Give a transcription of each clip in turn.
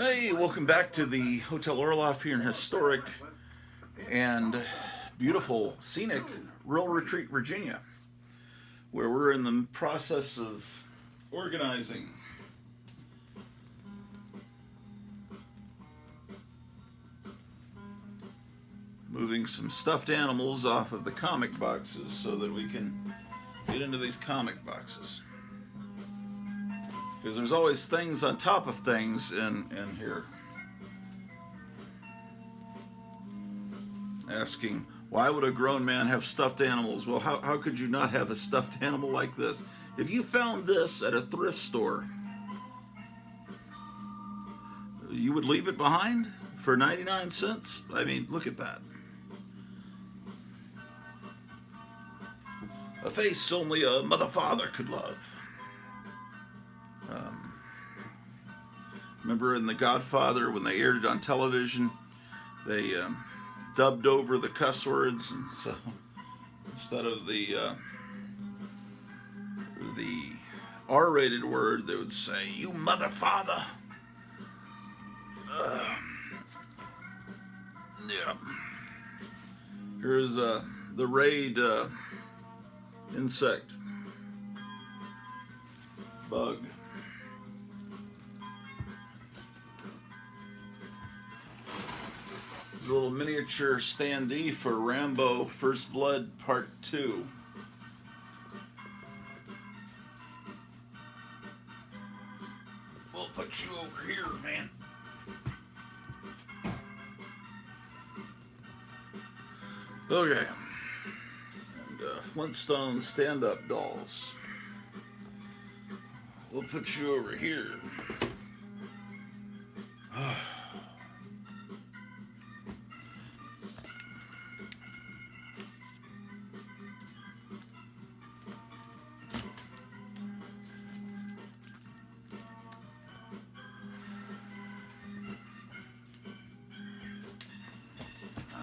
Hey, welcome back to the Hotel Orloff here in historic and beautiful, scenic Rural Retreat, Virginia, where we're in the process of organizing. Moving some stuffed animals off of the comic boxes so that we can get into these comic boxes. Because there's always things on top of things in here. Asking, why would a grown man have stuffed animals? Well, how could you not have a stuffed animal like this? If you found this at a thrift store, you would leave it behind for 99 cents? I mean, look at that. A face only a mother-father could love. Remember in The Godfather, when they aired it on television, they dubbed over the cuss words, and so instead of the R-rated word, they would say, "You mother-father." Yeah. Here's the raid insect bug. There's a little miniature standee for Rambo First Blood Part 2. We'll put you over here, man. Okay. And Flintstone stand-up dolls. We'll put you over here.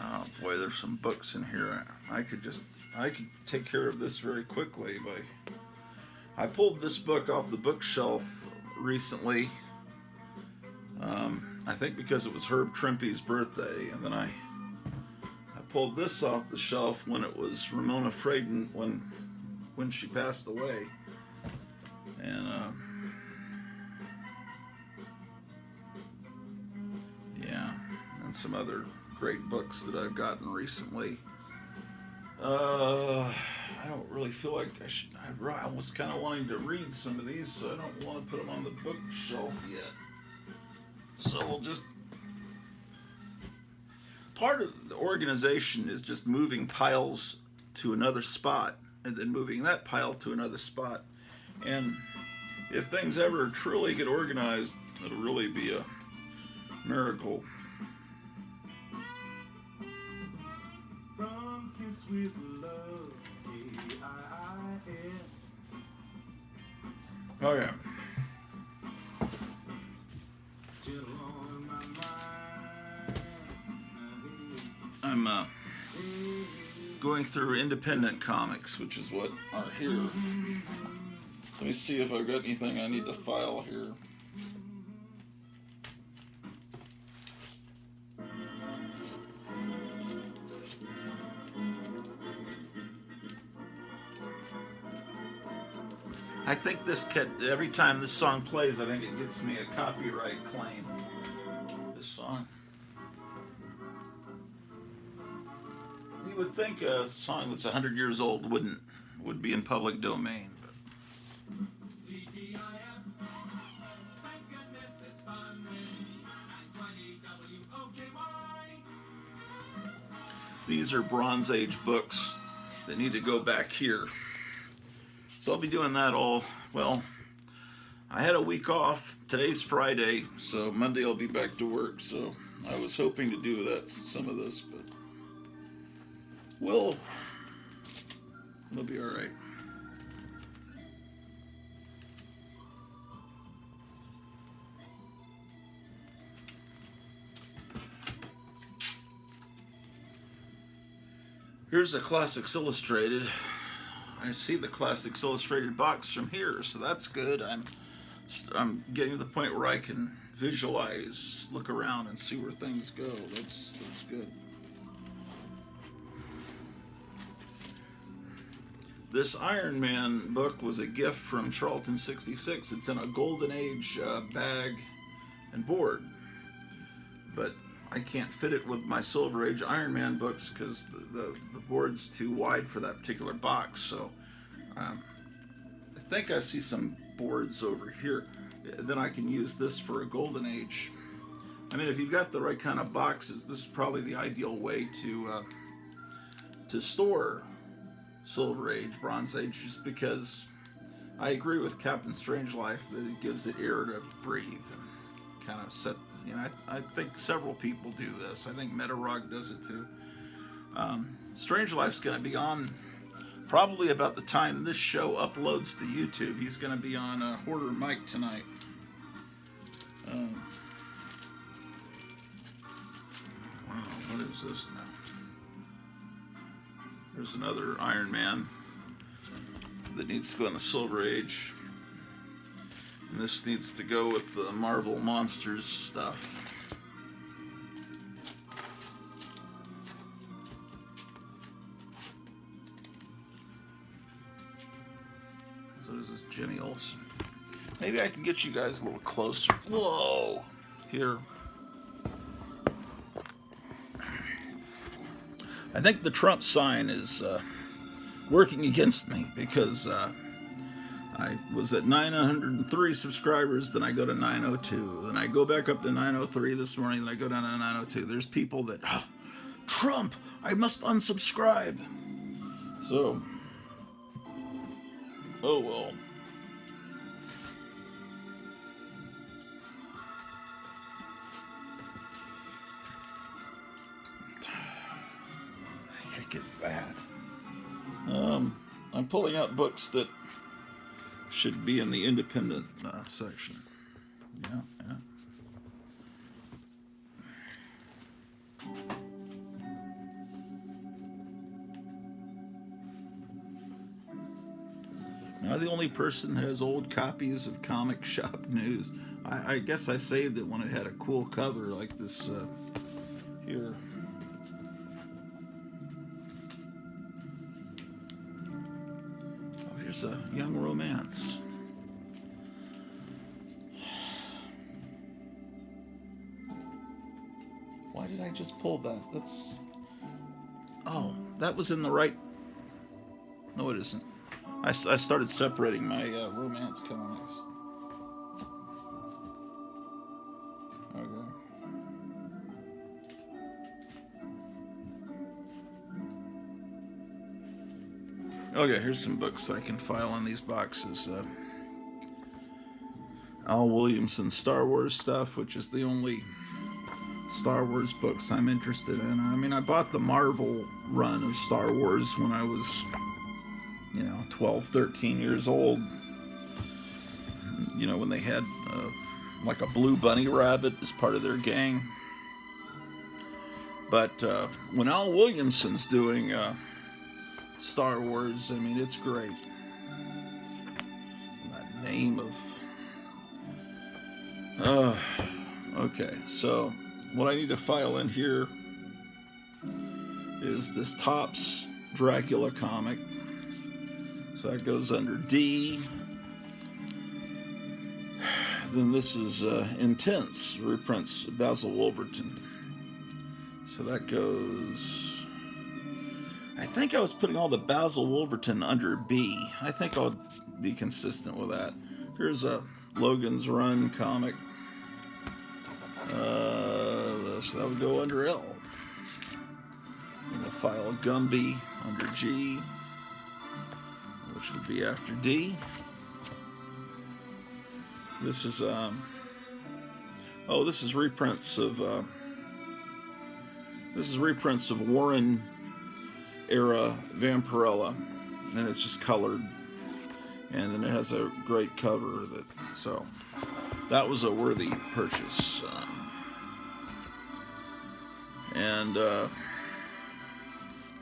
Oh boy, there's some books in here. I could take care of this very quickly I pulled this book off the bookshelf recently. I think because it was Herb Trimpe's birthday, and then I pulled this off the shelf when it was Ramona Fraden when she passed away, and yeah, and some other great books that I've gotten recently. I don't really feel like I was kind of wanting to read some of these, so I don't want to put them on the bookshelf yet. So we'll just... Part of the organization is just moving piles to another spot, and then moving that pile to another spot. And if things ever truly get organized, it'll really be a miracle. With love, K-I-I-S. Oh yeah. I'm going through independent comics, which is what are here. Let me see if I've got anything I need to file here. I think every time this song plays, I think it gets me a copyright claim. This song. You would think a song that's 100 years old would be in public domain. These are Bronze Age books that need to go back here. So I'll be doing that I had a week off. Today's Friday, so Monday I'll be back to work. So I was hoping to do some of this, but we'll be all right. Here's a Classics Illustrated. I see the Classics Illustrated box from here, so that's good. I'm getting to the point where I can visualize, look around and see where things go. That's good. This Iron Man book was a gift from Charlton 66. It's in a Golden Age bag and board, but I can't fit it with my Silver Age Iron Man books because the board's too wide for that particular box. So I think I see some boards over here. Then I can use this for a Golden Age. I mean, if you've got the right kind of boxes, this is probably the ideal way to store Silver Age, Bronze Age, just because I agree with Captain Strangelove that it gives it air to breathe and kind of set. You know, I think several people do this. I think Metarog does it too. Strangelife's going to be on probably about the time this show uploads to YouTube. He's going to be on Hoarder Mike tonight. Wow, what is this now? There's another Iron Man that needs to go in the Silver Age. And this needs to go with the Marvel Monsters stuff. So this is Jimmy Olsen. Maybe I can get you guys a little closer. Whoa! Here. I think the Trump sign is working against me because I was at 903 subscribers, then I go to 902, then I go back up to 903 this morning, then I go down to 902. There's people that, Trump, I must unsubscribe. So, oh well. What the heck is that? I'm pulling out books that should be in the independent section. Yeah. Am I the only person that has old copies of Comic Shop News? I guess I saved it when it had a cool cover like this here. Here's a Young Romance. Why did I just pull that? That's... Oh, that was in the right... No, it isn't. I started separating my romance comics. Okay, here's some books I can file in these boxes. Al Williamson's Star Wars stuff, which is the only Star Wars books I'm interested in. I mean, I bought the Marvel run of Star Wars when I was, 12, 13 years old. When they had like a blue bunny rabbit as part of their gang. But when Al Williamson's doing Star Wars, I mean, it's great. That name of... okay, so what I need to file in here is this Topps Dracula comic. So that goes under D. Then this is Intense, reprints Basil Wolverton. So that goes... I think I was putting all the Basil Wolverton under B. I think I'll be consistent with that. Here's a Logan's Run comic. So that would go under L. And we'll file Gumby under G, which would be after D. This is this is reprints of Warren era Vampirella, and it's just colored, and then it has a great cover. So that was a worthy purchase. And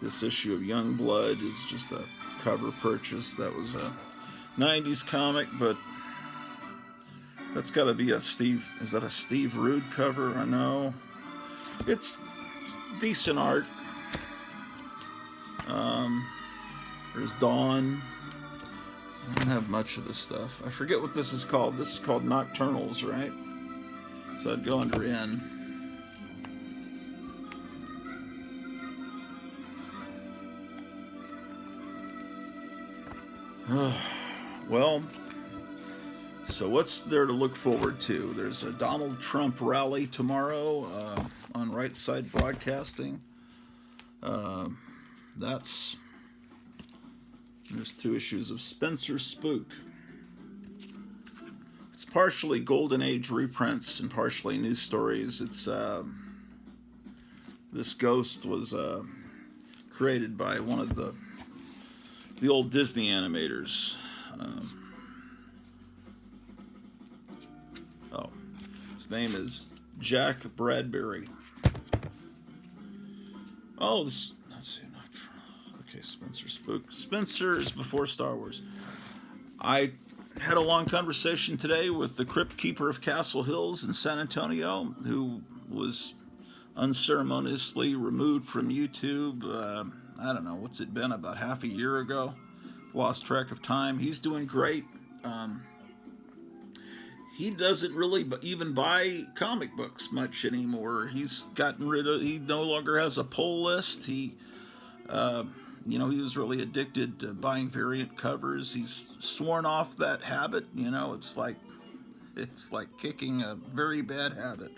this issue of Youngblood is just a cover purchase. That was a 90s comic, but That's got to be a Steve. Is that a Steve Rude cover? I know. It's decent art. There's Dawn. I don't have much of this stuff. I forget what this is called. This is called Nocturnals, right? So I'd go under N. Well, so what's there to look forward to? There's a Donald Trump rally tomorrow on Right Side Broadcasting. There's 2 issues of Spencer Spook. It's partially Golden Age reprints and partially new stories. It's this ghost was created by one of the old Disney animators. His name is Jack Bradbury. Oh, let's see. Okay, Spencer Spook. Spencer is before Star Wars. I had a long conversation today with the Crypt Keeper of Castle Hills in San Antonio, who was unceremoniously removed from YouTube. I don't know, what's it been, about half a year ago? Lost track of time. He's doing great. He doesn't really even buy comic books much anymore. He's gotten rid of, he no longer has a pull list. He he was really addicted to buying variant covers. He's sworn off that habit. It's like kicking a very bad habit.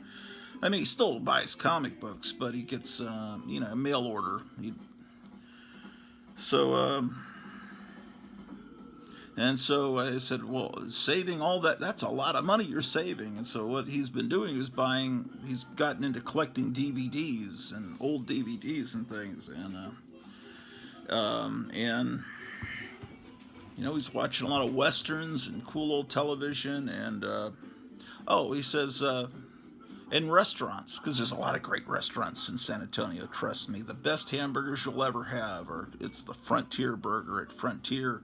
I mean, he still buys comic books, but he gets, a mail order. And so I said, well, saving all that's a lot of money you're saving. And so what he's been doing is he's gotten into collecting DVDs and old DVDs and things. And he's watching a lot of Westerns and cool old television. And, he says, in restaurants, because there's a lot of great restaurants in San Antonio, trust me. The best hamburgers you'll ever have, it's the Frontier Burger at Frontier.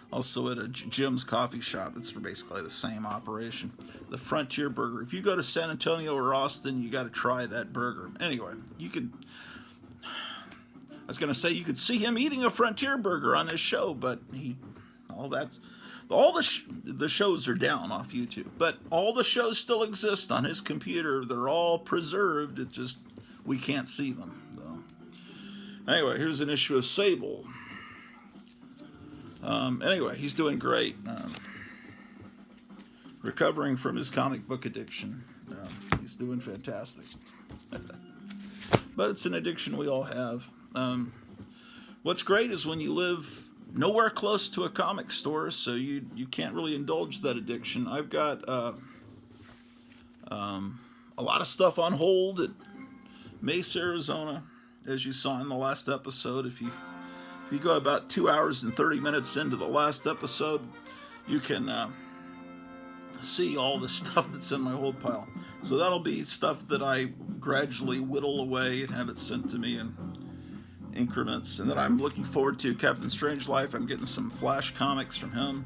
Also at a Jim's Coffee Shop. It's basically the same operation. The Frontier Burger. If you go to San Antonio or Austin, you got to try that burger. Anyway, you could see him eating a Frontier Burger on his show, but the shows are down off YouTube. But all the shows still exist on his computer. They're all preserved. It just, we can't see them. So, anyway, here's an issue of Sable. Anyway, he's doing great. Recovering from his comic book addiction. He's doing fantastic. But it's an addiction we all have. What's great is when you live nowhere close to a comic store, so you can't really indulge that addiction. I've got a lot of stuff on hold at Mesa, Arizona, as you saw in the last episode. If you go about 2 hours and 30 minutes into the last episode, you can see all the stuff that's in my hold pile. So that'll be stuff that I gradually whittle away and have it sent to me in increments. And then I'm looking forward to Captain Strangelove. I'm getting some Flash comics from him.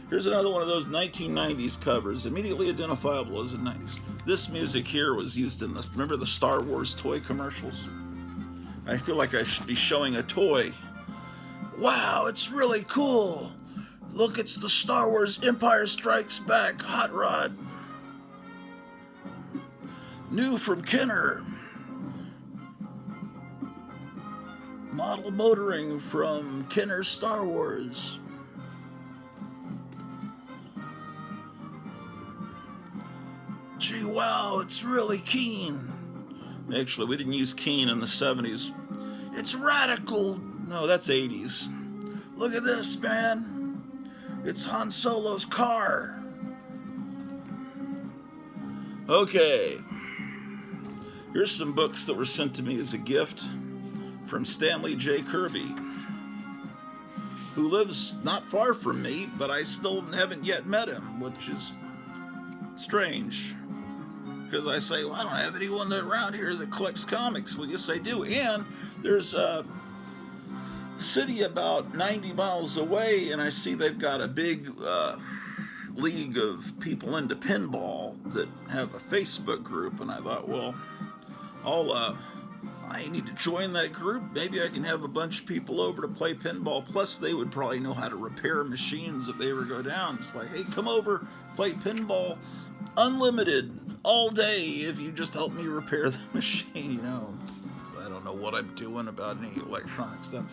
Here's another one of those 1990s covers, immediately identifiable as the 90s. This music here was used in remember the Star Wars toy commercials? I feel like I should be showing a toy. Wow, it's really cool. Look, it's the Star Wars Empire Strikes Back Hot Rod. New from Kenner. Model motoring from Kenner Star Wars. Gee, wow, it's really keen. Actually, we didn't use keen in the 70s. It's radical. No, that's 80s. Look at this, man. It's Han Solo's car. Okay. Here's some books that were sent to me as a gift from Stanley J. Kirby, who lives not far from me, but I still haven't yet met him, which is strange. Because I say, well, I don't have anyone around here that collects comics. Well, yes, I do. And there's a city about 90 miles away, and I see they've got a big league of people into pinball that have a Facebook group, and I thought, well, I need to join that group. Maybe I can have a bunch of people over to play pinball. Plus, they would probably know how to repair machines if they ever go down. It's like, hey, come over, play pinball, unlimited, all day, if you just help me repair the machine, you know. I don't know what I'm doing about any electronic stuff.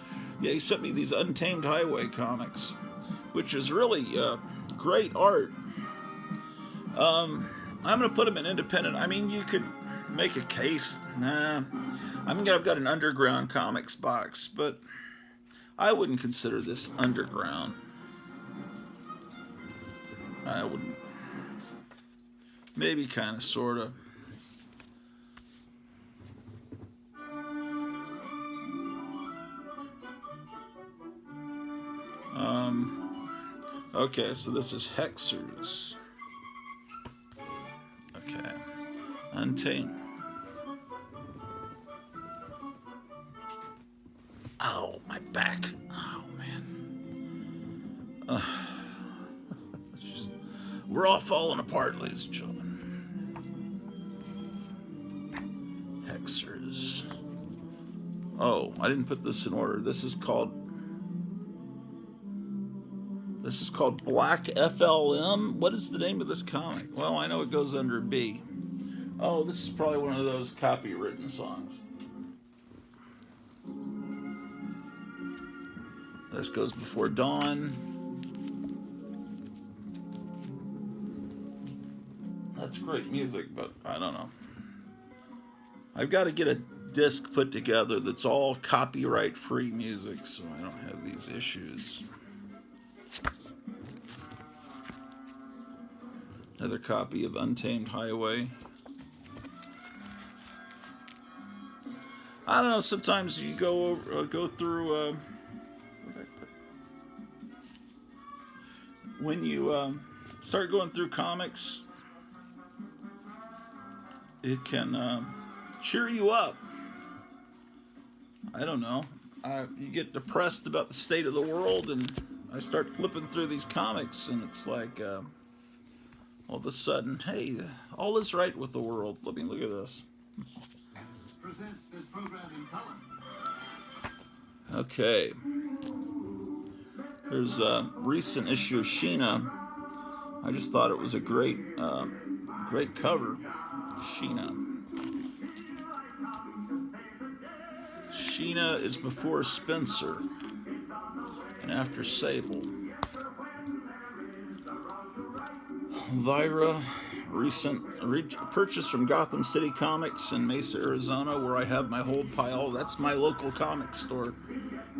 Yeah, he sent me these Untamed Highway comics, which is really great art. I'm going to put them in independent. I mean, you could make a case. Nah. I've got an underground comics box, but I wouldn't consider this underground. I wouldn't. Maybe kind of, sort of. Okay, so this is Hexers. Okay. Untamed. Ow, my back. Oh, man. We're all falling apart, ladies and gentlemen. Hexers. Oh, I didn't put this in order. This is called Black FLM. What is the name of this comic? Well, I know it goes under B. Oh, this is probably one of those copywritten songs. This goes before dawn. That's great music, but I don't know. I've got to get a disc put together that's all copyright-free music, so I don't have these issues. Another copy of Untamed Highway. I don't know. Sometimes you go through. When you start going through comics, it can cheer you up. I don't know. You get depressed about the state of the world, and I start flipping through these comics, and it's like all of a sudden, hey, all is right with the world. Let me look at this. Presents this program in color. Okay. There's a recent issue of Sheena. I just thought it was a great cover. Sheena. Sheena is before Spencer and after Sable. Vira, recent purchase from Gotham City Comics in Mesa, Arizona, where I have my whole pile. That's my local comic store.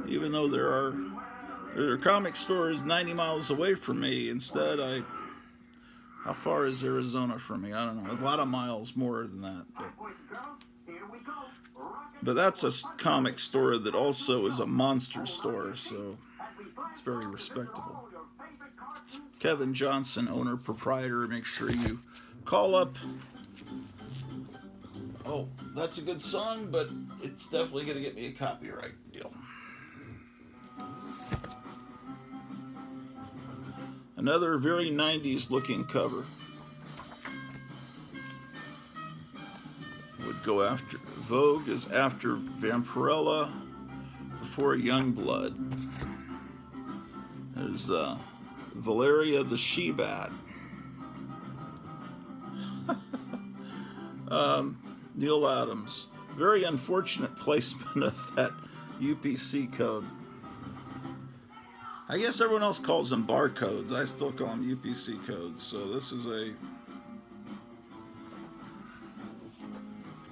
Even though there are comic stores 90 miles away from me, instead how far is Arizona from me? I don't know. A lot of miles more than that. But that's a comic store that also is a monster store, so it's very respectable. Kevin Johnson, owner, proprietor. Make sure you call up. Oh, that's a good song, but it's definitely going to get me a copyright deal. Another very 90s looking cover. Would go after Vogue is after Vampirella, before Youngblood. There's Valeria the She-Bat. Neil Adams. Very unfortunate placement of that UPC code. I guess everyone else calls them barcodes. I still call them UPC codes. So this is a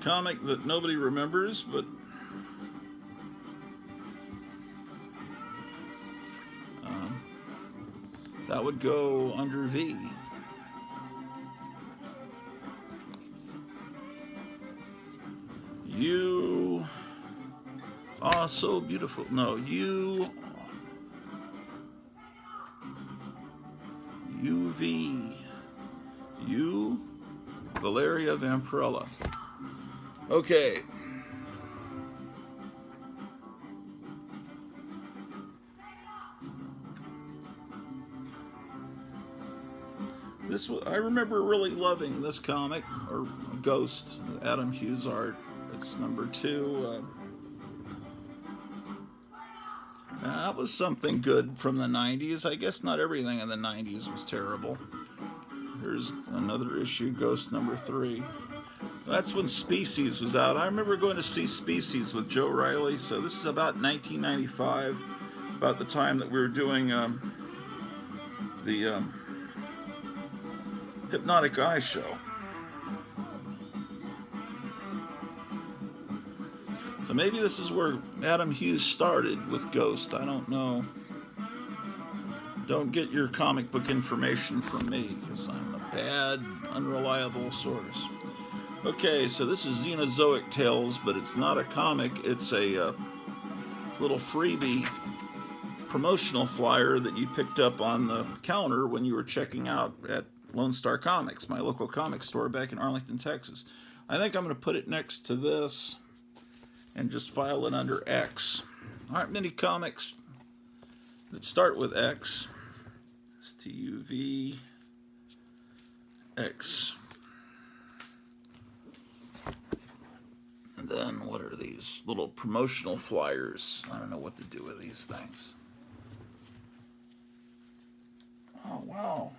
comic that nobody remembers, but that would go under V. You are so beautiful. No, UV. You, Valeria Vampirella. Okay. I remember really loving this comic, or Ghost, Adam Hughes art. It's number 2. That was something good from the 90s. I guess not everything in the 90s was terrible. Here's another issue, Ghost number 3. That's when Species was out. I remember going to see Species with Joe Riley, so this is about 1995, about the time that we were doing the Hypnotic Eye show. So maybe this is where Adam Hughes started with Ghost. I don't know. Don't get your comic book information from me, because I'm a bad, unreliable source. Okay, so this is Xenozoic Tales, but it's not a comic. It's a little freebie promotional flyer that you picked up on the counter when you were checking out at Lone Star Comics, my local comic store back in Arlington, Texas. I think I'm going to put it next to this and just file it under X. Aren't many comics that start with X. STUV X. And then what are these little promotional flyers? I don't know what to do with these things. Oh, wow.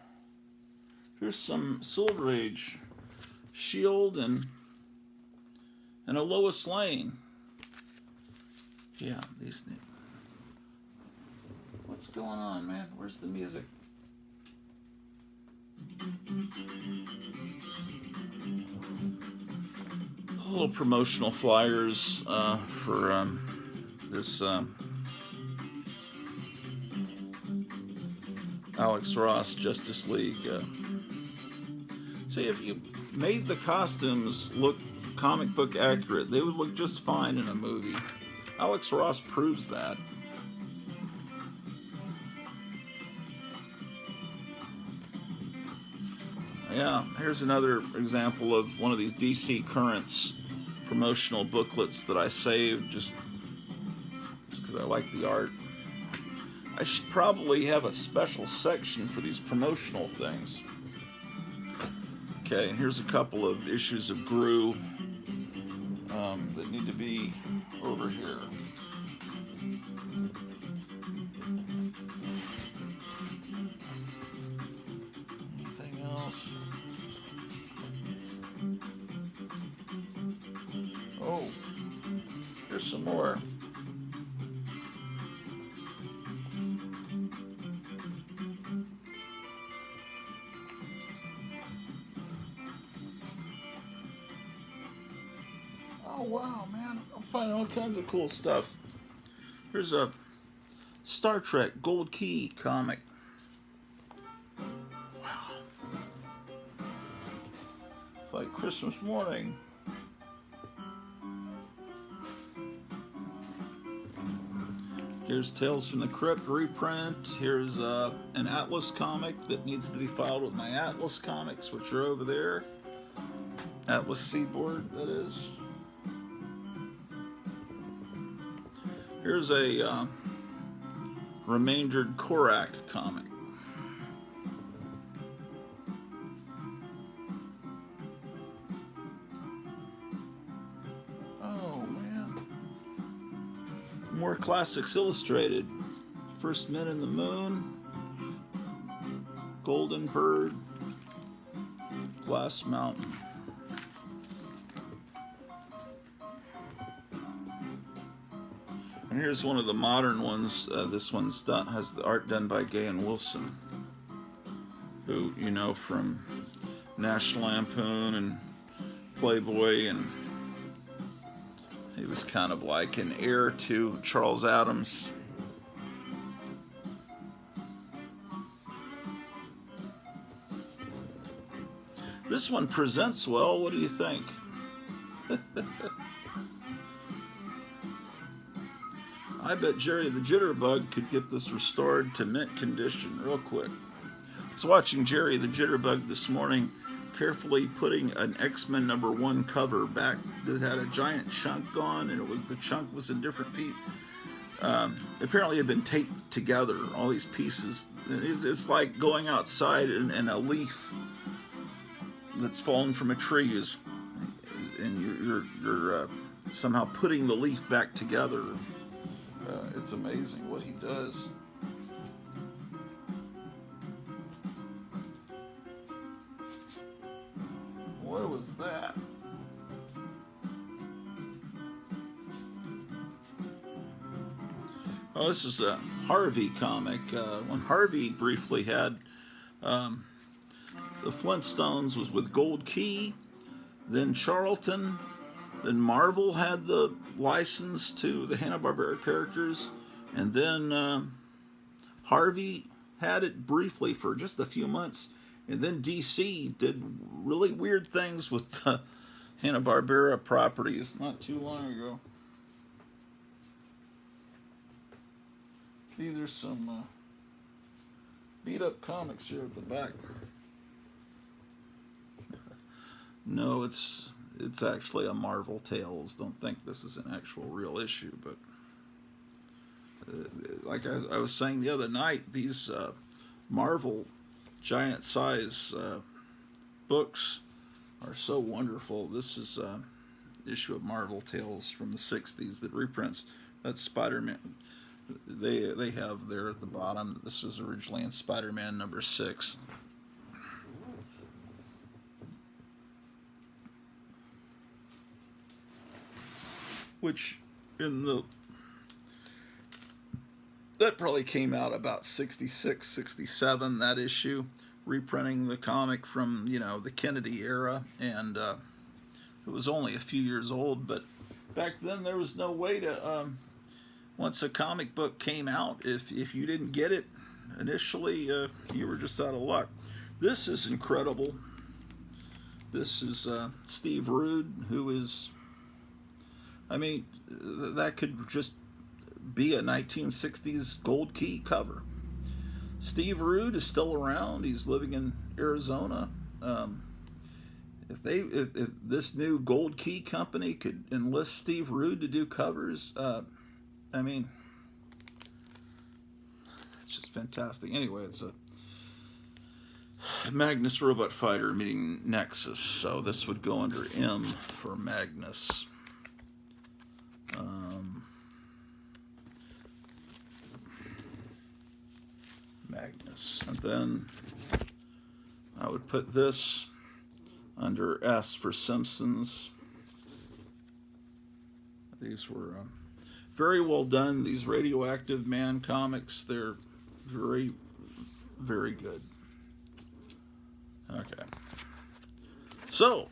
Here's some Silver Age Shield and a Lois Lane. Yeah, these. What's going on, man? Where's the music? Little promotional flyers for this Alex Ross Justice League. See, if you made the costumes look comic book accurate, they would look just fine in a movie. Alex Ross proves that. Yeah, here's another example of one of these DC Currents promotional booklets that I saved just because I like the art. I should probably have a special section for these promotional things. Okay, here's a couple of issues of Gru that need to be over here. Anything else? Oh, here's some more. Oh wow, man, I'm finding all kinds of cool stuff. Here's a Star Trek Gold Key comic. Wow. It's like Christmas morning. Here's Tales from the Crypt reprint. Here's an Atlas comic that needs to be filed with my Atlas comics, which are over there. Atlas Seaboard, that is. Here's a remaindered Korak comic. Oh, man. More Classics Illustrated. First Men in the Moon. Golden Bird. Glass Mountain. And here's one of the modern ones. This one's has the art done by Gay and Wilson, who you know from National Lampoon and Playboy, and he was kind of like an heir to Charles Addams. This one presents well. What do you think? I bet Jerry the Jitterbug could get this restored to mint condition real quick. I was watching Jerry the Jitterbug this morning, carefully putting an X-Men #1 cover back that had a giant chunk gone, and the chunk was a different piece. apparently had been taped together. All these pieces. It's like going outside and a leaf that's fallen from a tree is, and you're somehow putting the leaf back together. It's amazing what he does. What was that? Oh, this is a Harvey comic. When Harvey briefly had the Flintstones was with Gold Key, then Charlton, then Marvel had the license to the Hanna-Barbera characters, and then Harvey had it briefly for just a few months, and then DC did really weird things with the Hanna-Barbera properties not too long ago. These are some beat-up comics here at the back. No, it's actually a Marvel Tales. Don't think this is an actual real issue, but like I was saying the other night, these Marvel giant size books are so wonderful. This is an issue of Marvel Tales from the 60s that reprints. That's Spider-Man. They have there at the bottom. This was originally in Spider-Man number 6. Which that probably came out about 66, 67, that issue, reprinting the comic from, the Kennedy era, and it was only a few years old, but back then there was no way to, once a comic book came out, if you didn't get it initially, you were just out of luck. This is incredible. This is Steve Rude, who is, that could just be a 1960s Gold Key cover. Steve Rude is still around. He's living in Arizona. If this new Gold Key company could enlist Steve Rude to do covers, it's just fantastic. Anyway, it's a Magnus Robot Fighter meeting Nexus, so this would go under M for Magnus. Magnus. And then I would put this under S for Simpsons. These were very well done. These Radioactive Man comics, they're very, very good. Okay. So,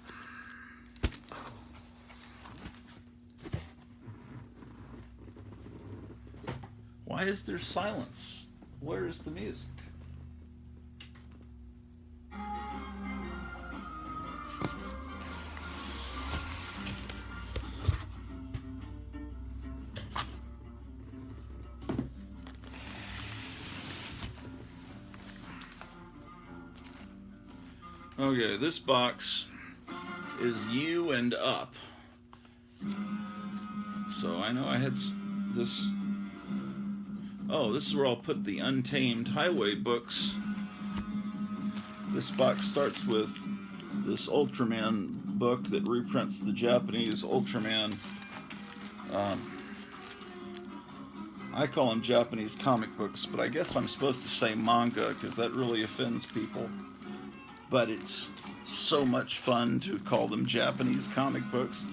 why is there silence? Where is the music? Okay, this box is U and up. So I know I had this. Oh, this is where I'll put the Untamed Highway books. This box starts with this Ultraman book that reprints the Japanese Ultraman. I call them Japanese comic books, but I guess I'm supposed to say manga because that really offends people. But it's so much fun to call them Japanese comic books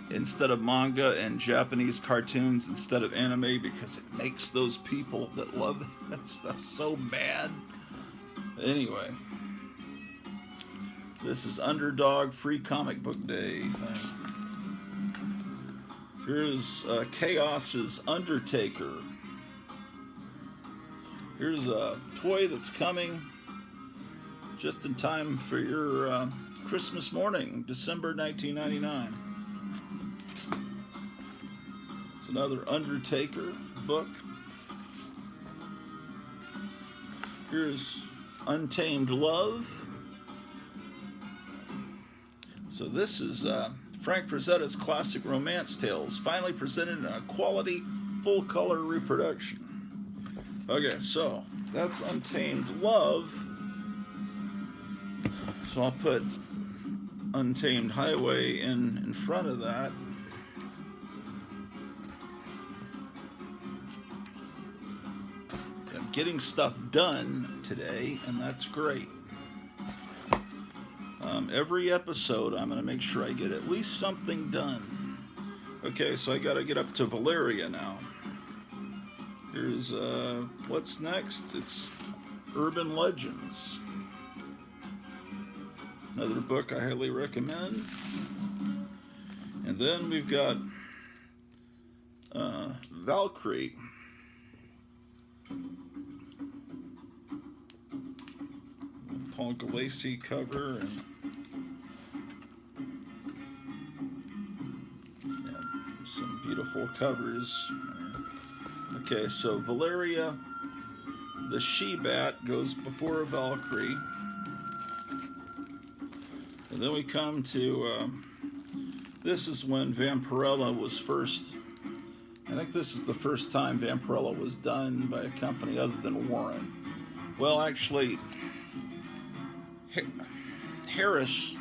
instead of manga, and Japanese cartoons instead of anime, because it makes those people that love that stuff so mad. Anyway, this is Underdog Free Comic Book Day thing. Here's Chaos's Undertaker. Here's a toy that's coming just in time for your Christmas morning, December 1999. It's another Undertaker book. Here's Untamed Love. So this is Frank Frazetta's classic romance tales, finally presented in a quality, full color reproduction. Okay, so that's Untamed Love. So I'll put Untamed Highway in front of that. So I'm getting stuff done today, and that's great. Every episode, I'm going to make sure I get at least something done. Okay, so I got to get up to Valeria now. Here's what's next. It's Urban Legends. Another book I highly recommend. And then we've got Valkyrie. Paul Galassi cover, and yeah, some beautiful covers. Okay, so Valeria, the she-bat, goes before Valkyrie. And then we come to, this is when Vampirella was first, I think this is the first time Vampirella was done by a company other than Warren. Well, actually, Harris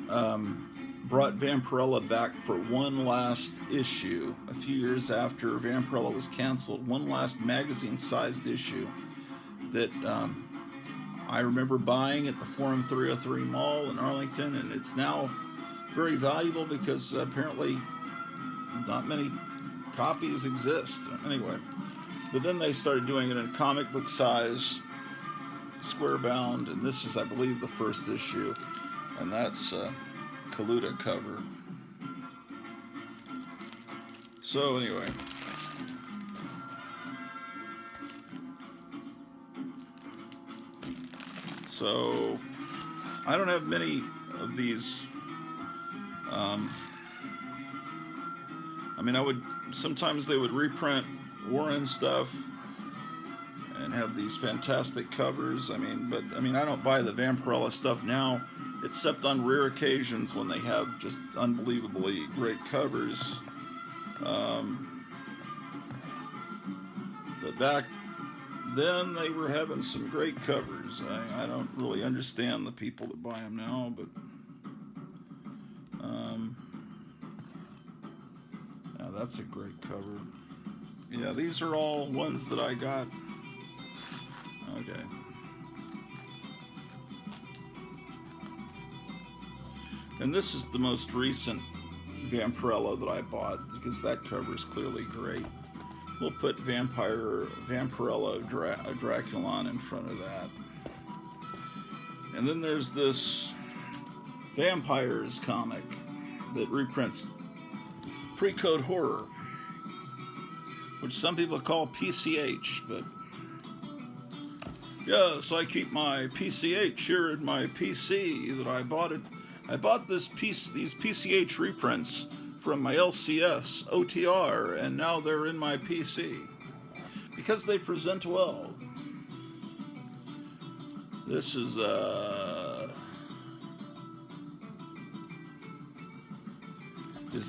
brought Vampirella back for one last issue a few years after Vampirella was canceled. One last magazine-sized issue that I remember buying at the Forum 303 Mall in Arlington, and it's now very valuable because apparently not many copies exist. Anyway, but then they started doing it in comic book size, square bound, and this is, I believe, the first issue, and that's Kaluta cover. So anyway, so I don't have many of these. I mean, sometimes they would reprint Warren stuff and have these fantastic covers. I don't buy the Vampirella stuff now, except on rare occasions when they have just unbelievably great covers. But back then, they were having some great covers. I don't really understand the people that buy them now, but yeah, that's a great cover. Yeah, these are all ones that I got. Okay. And this is the most recent Vampirella that I bought, because that cover is clearly great. We'll put Vampirella Draculon in front of that. And then there's this Vampires comic that reprints Pre-Code Horror, which some people call PCH, but yes, I keep my PCH here in my PC that I bought it. I bought these PCH reprints from my LCS OTR, and now they're in my PC because they present well. This is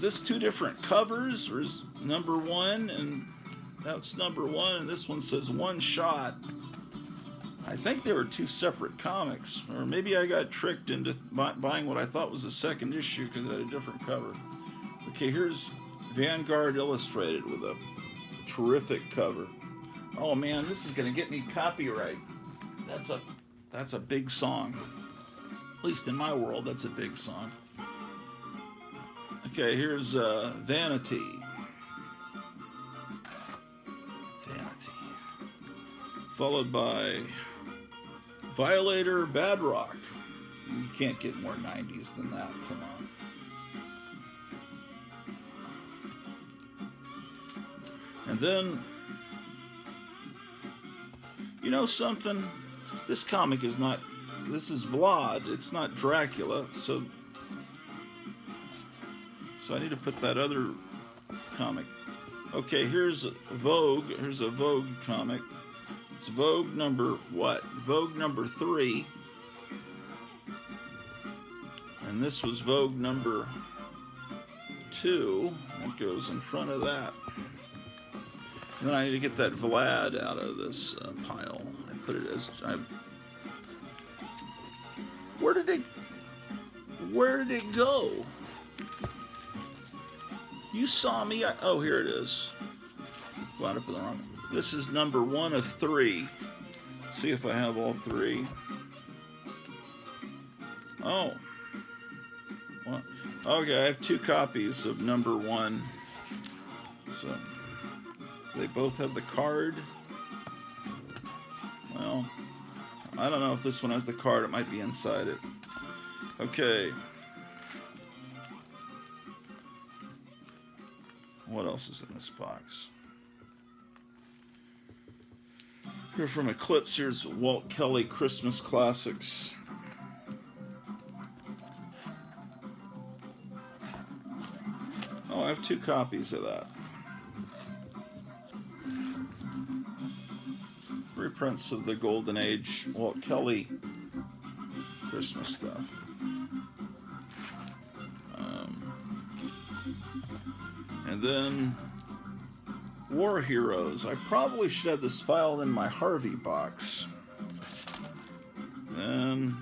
this two different covers, or is number one and that's number one, and this one says One Shot? I think they were two separate comics, or maybe I got tricked into buying what I thought was the second issue because it had a different cover. Okay, here's Vanguard Illustrated with a terrific cover. Oh man, this is gonna get me copyright. That's a big song. At least in my world, that's a big song. Okay, here's Vanity. Followed by Violator Bad Rock. You can't get more 90s than that, come on. And then, you know something? This comic is not, this is Vlad, it's not Dracula, so I need to put that other comic. Okay, here's Vogue, here's a Vogue comic. It's Vogue number what? Vogue number 3. And this was Vogue number 2. That goes in front of that. Then I need to get that Vlad out of this pile. I put it as Where did it go? You saw me. Oh, here it is. Wound up in the wrong. This is number 1 of 3. Let's see if I have all 3. Oh. Well, okay, I have 2 copies of number 1. So they both have the card. Well, I don't know if this one has the card. It might be inside it. Okay. What else is in this box? Here from Eclipse, here's Walt Kelly Christmas Classics. Oh, I have 2 copies of that. Reprints of the Golden Age Walt Kelly Christmas stuff. And then War Heroes. I probably should have this filed in my Harvey box. Then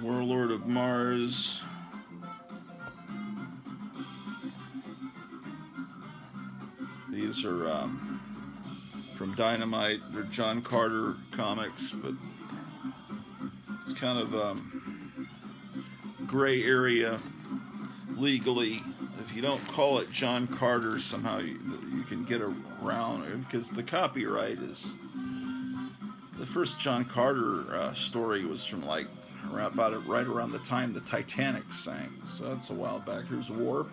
Warlord of Mars. These are from Dynamite. They're John Carter comics, but it's kind of gray area legally. If you don't call it John Carter, somehow you can get around it, because the copyright is... The first John Carter story was from like right around the time the Titanic sank, so that's a while back. Here's Warp.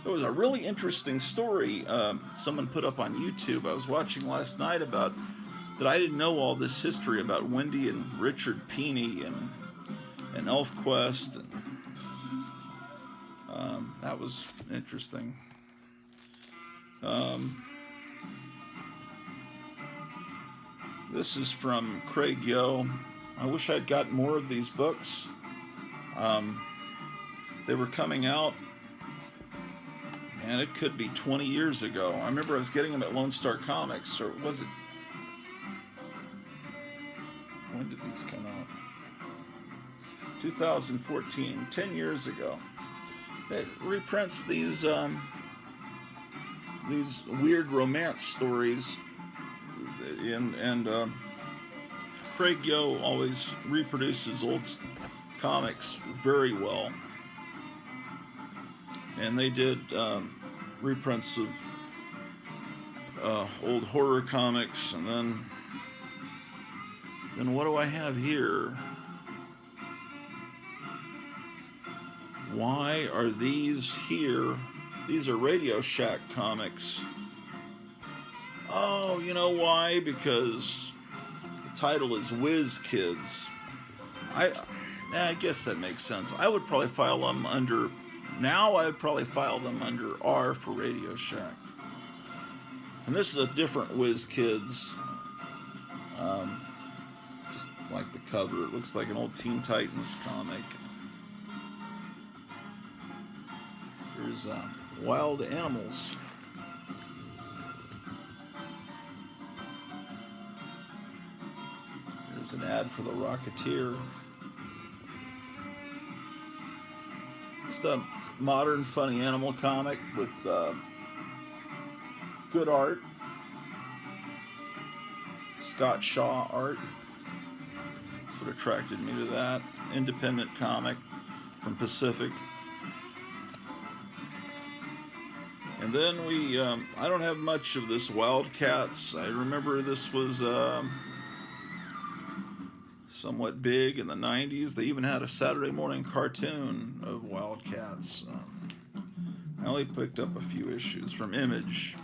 There was a really interesting story someone put up on YouTube I was watching last night about that. I didn't know all this history about Wendy and Richard Peeney and ElfQuest. And, that was interesting. This is from Craig Yo. I wish I'd got more of these books. They were coming out, and it could be 20 years ago. I remember I was getting them at Lone Star Comics, or was it? When did these come out? 2014, 10 years ago. It reprints these weird romance stories, and Craig Yo always reproduces old comics very well. And they did reprints of old horror comics, and then what do I have here? Why are these here? These are Radio Shack comics. Oh, you know why? Because the title is Whiz Kids. I guess that makes sense. I would probably file them under... Now I would probably file them under R for Radio Shack. And this is a different Whiz Kids. Just like the cover. It looks like an old Teen Titans comic. There's Wild Animals. There's an ad for the Rocketeer. Just a modern, funny animal comic with good art. Scott Shaw art. That's what attracted me to that. Independent comic from Pacific. And then we, I don't have much of this Wildcats. I remember this was somewhat big in the 90s. They even had a Saturday morning cartoon of Wildcats. I only picked up a few issues from Image.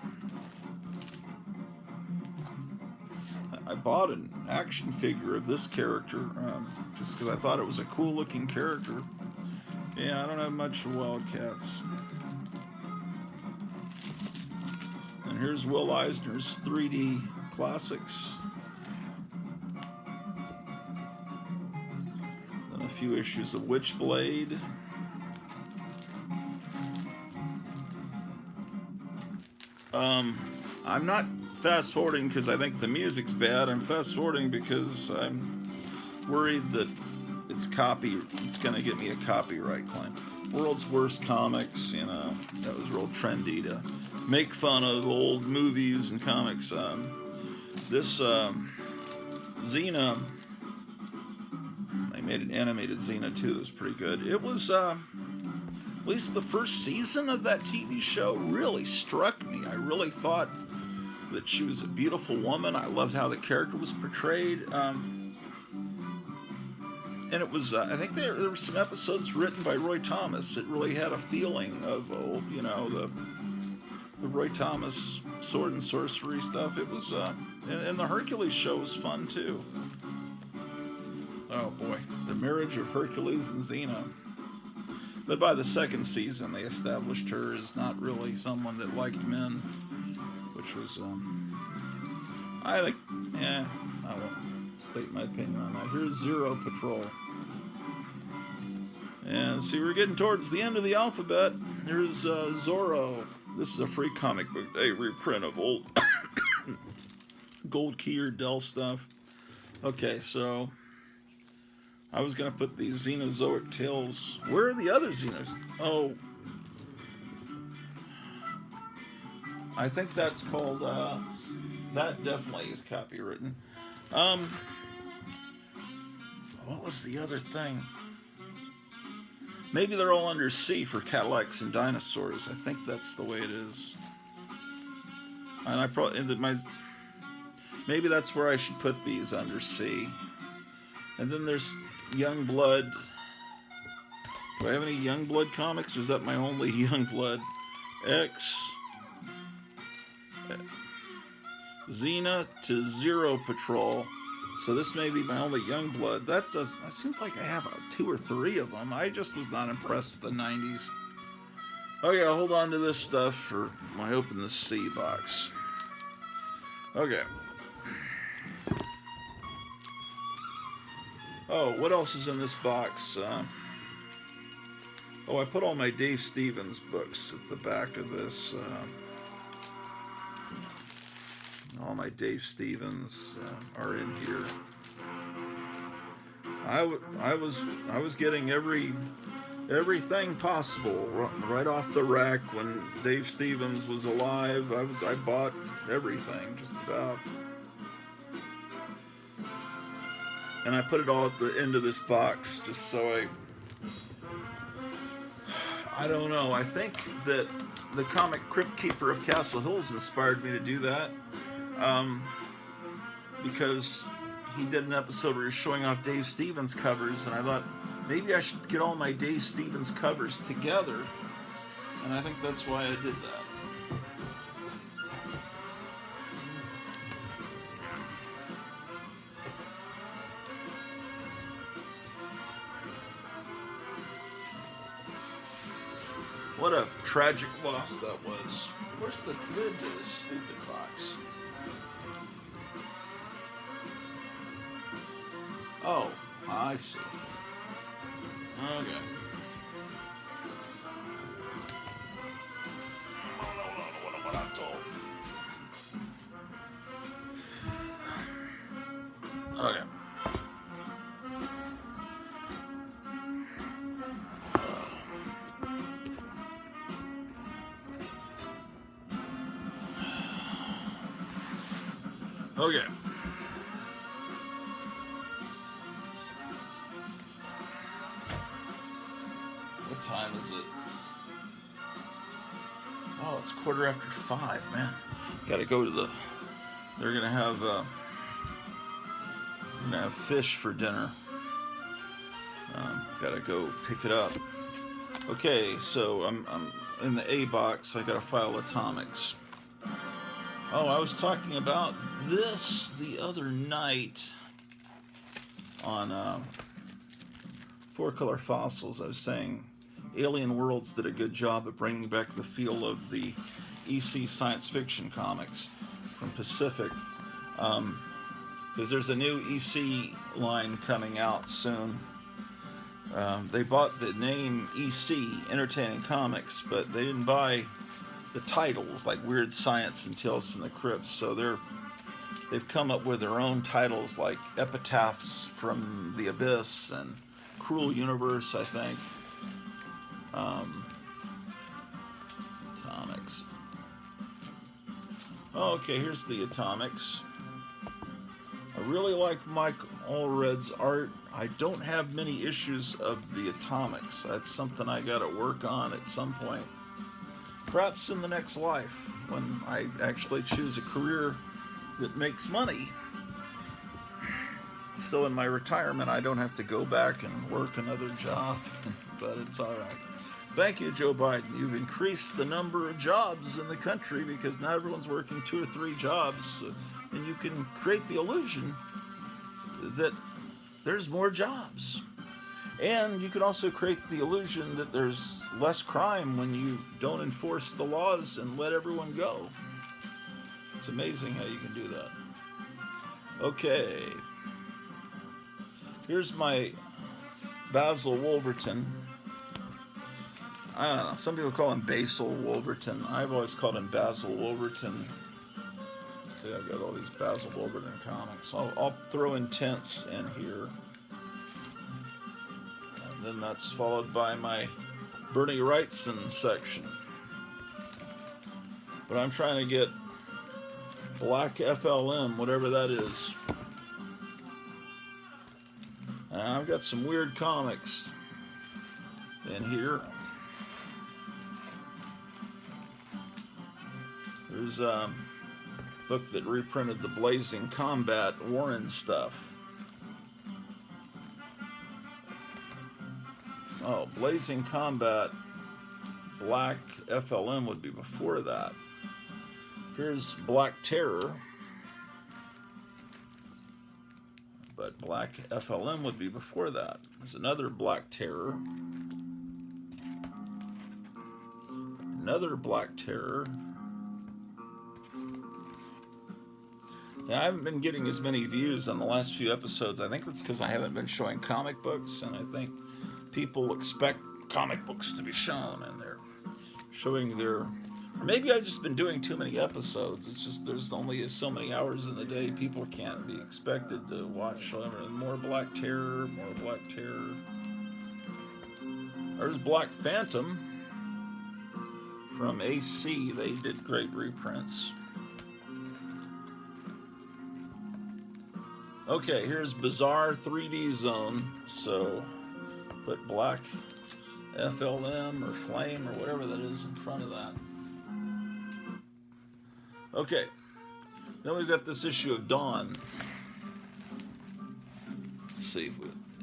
I bought an action figure of this character just because I thought it was a cool looking character. Yeah, I don't have much of Wildcats. And here's Will Eisner's 3D Classics. Then a few issues of Witchblade. I'm not fast forwarding because I think the music's bad. I'm fast forwarding because I'm worried that it's going to get me a copyright claim. World's Worst Comics, that was real trendy to make fun of old movies and comics. This Xena, they made an animated Xena too. That was pretty good. It was at least the first season of that TV show really struck me. I really thought that she was a beautiful woman. I loved how the character was portrayed. And it was, I think there were some episodes written by Roy Thomas. It really had a feeling of, the Roy Thomas sword and sorcery stuff. It was, and the Hercules show was fun too. Oh boy, the marriage of Hercules and Xena. But by the second season, they established her as not really someone that liked men, which was, I won't state my opinion on that. Here's Zero Patrol. And see, we're getting towards the end of the alphabet. Here's Zorro. This is a free comic book day reprint of old Gold Key or Dell stuff. Okay, so I was going to put these Xenozoic Tales. Where are the other Xenos? Oh, I think that's called, that definitely is copywritten. What was the other thing? Maybe they're all under C for Cadillacs and Dinosaurs. I think that's the way it is. And maybe that's where I should put these, under C. And then there's Youngblood. Do I have any Youngblood comics, or is that my only Youngblood? X. Xena to Zero Patrol. So this may be my only Youngblood. That seems like I have 2 or 3 of them. I just was not impressed with the 90s. Okay, I'll hold on to this stuff for when I open the C box. Okay. Oh, what else is in this box? I put all my Dave Stevens books at the back of this. All my Dave Stevens are in here. I was getting everything possible right off the rack when Dave Stevens was alive. I bought everything just about, and I put it all at the end of this box just so I don't know. I think that the comic Crypt Keeper of Castle Hills inspired me to do that. Because he did an episode where he was showing off Dave Stevens covers, and I thought maybe I should get all my Dave Stevens covers together, and I think that's why I did that. What a tragic loss that was. Where's the lid to this stupid box? Oh, I see. Okay. What I'm told. Okay. Okay. What time is it? Oh, it's 5:15, man. Gotta go to they're gonna have fish for dinner. Gotta go pick it up. Okay, so I'm in the A box. I got a file Atomics. Oh, I was talking about this the other night on 4-Color Fossils. I was saying Alien Worlds did a good job of bringing back the feel of the EC science fiction comics from Pacific. Because there's a new EC line coming out soon. They bought the name EC, Entertaining Comics, but they didn't buy the titles, like Weird Science and Tales from the Crypt. So they've come up with their own titles, like Epitaphs from the Abyss and Cruel Universe, I think. Atomics. Okay, here's the Atomics. I really like Mike Allred's art. I don't have many issues of the Atomics. That's something I got to work on at some point. Perhaps in the next life, when I actually choose a career that makes money. So in my retirement, I don't have to go back and work another job, but it's all right. Thank you, Joe Biden. You've increased the number of jobs in the country because now everyone's working 2 or 3 jobs, and you can create the illusion that there's more jobs. And you can also create the illusion that there's less crime when you don't enforce the laws and let everyone go. It's amazing how you can do that. Okay. Here's my Basil Wolverton. I don't know. Some people call him Basil Wolverton. I've always called him Basil Wolverton. See, I've got all these Basil Wolverton comics. I'll throw Intense in here. And then that's followed by my Bernie Wrightson section. But I'm trying to get Black FLM, whatever that is. And I've got some weird comics in here. There's a book that reprinted the Blazing Combat Warren stuff. Oh, Blazing Combat Black FLM would be before that. Here's Black Terror. But Black FLM would be before that. There's another Black Terror. Another Black Terror. Yeah, I haven't been getting as many views on the last few episodes. I think that's because I haven't been showing comic books, and I think people expect comic books to be shown, and they're showing their... Or maybe I've just been doing too many episodes. It's just there's only so many hours in the day. People can't be expected to watch more Black Terror, more Black Terror. There's Black Phantom from AC. They did great reprints. Okay, here's Bizarre 3D Zone. So put Black FLM or Flame or whatever that is in front of that. Okay, then we've got this issue of Dawn. Let's see,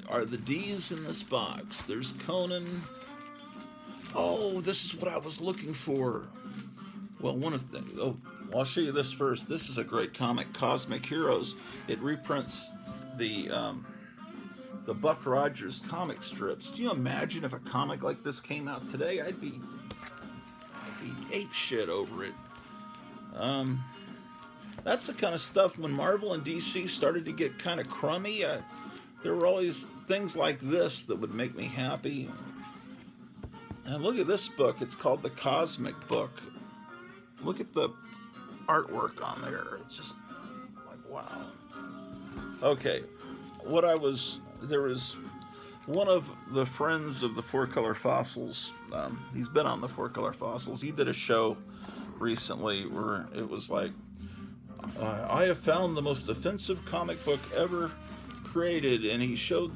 are the D's in this box? There's Conan. Oh, this is what I was looking for. Well, one of the... Oh, I'll show you this first. This is a great comic, Cosmic Heroes. It reprints the Buck Rogers comic strips. Do you imagine if a comic like this came out today? I'd be ape shit over it. That's the kind of stuff when Marvel and DC started to get kind of crummy. There were always things like this that would make me happy. And look at this book. It's called The Cosmic Book. Look at the artwork on there. It's just like, wow. Okay, there was one of the friends of the Four Color Fossils. He's been on the Four Color Fossils. He did a show recently where it was like, I have found the most offensive comic book ever created, and he showed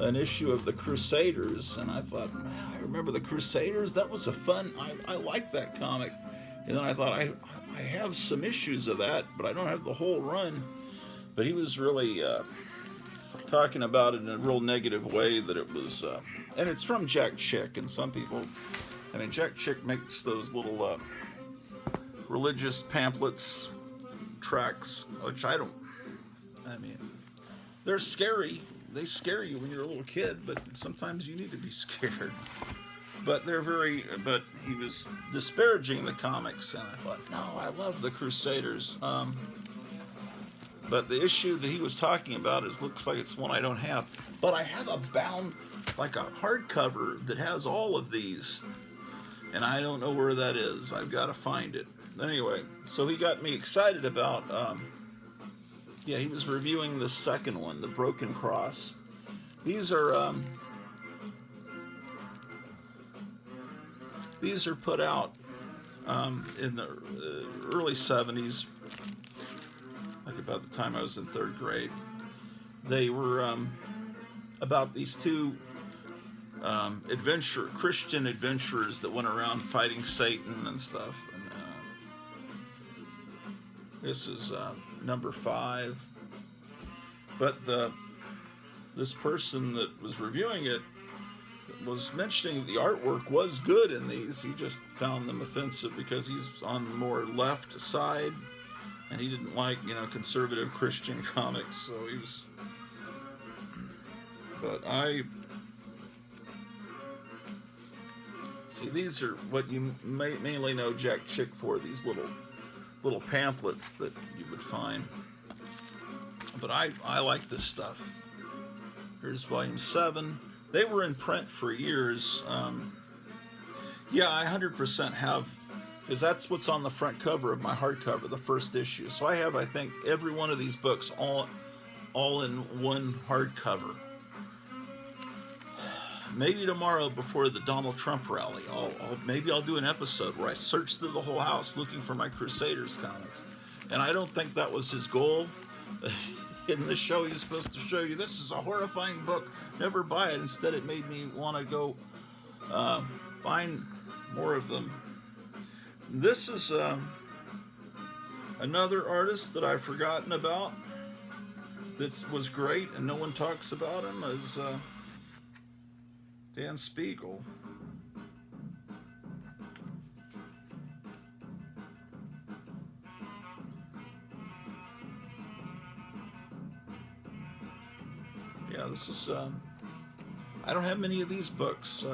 an issue of the Crusaders, and I thought, man, I remember the Crusaders. That was a fun. I like that comic, and then I thought I have some issues of that, but I don't have the whole run. But he was really talking about it in a real negative way, that it was, and it's from Jack Chick, and some people, I mean, Jack Chick makes those little religious pamphlets, tracts, which I mean, they're scary. They scare you when you're a little kid, but sometimes you need to be scared. But but he was disparaging the comics, and I thought, no, I love the Crusaders. But the issue that he was talking about looks like it's one I don't have. But I have a bound, like a hardcover that has all of these. and I don't know where that is. I've got to find it. Anyway, so he got me excited about, yeah, he was reviewing the second one, The Broken Cross. These are put out in the early 70s, like about the time I was in 3rd grade. They were about these two Christian adventurers that went around fighting Satan and stuff. And, this is number 5. But this person that was reviewing it was mentioning the artwork was good in these. He just found them offensive because he's on the more left side, and he didn't like, conservative Christian comics. So he was. But I see, these are what you mainly know Jack Chick for. These little pamphlets that you would find. But I like this stuff. Here's volume 7. They were in print for years. Yeah, I 100% have, because that's what's on the front cover of my hardcover, the first issue. So I have, I think, every one of these books all in one hardcover. Maybe tomorrow before the Donald Trump rally, maybe I'll do an episode where I search through the whole house looking for my Crusaders comics. And I don't think that was his goal. In this show, he's supposed to show you this is a horrifying book. Never buy it. Instead, it made me want to go find more of them. This is another artist that I've forgotten about that was great and no one talks about him, is Dan Spiegel. Yeah, this is, I don't have many of these books.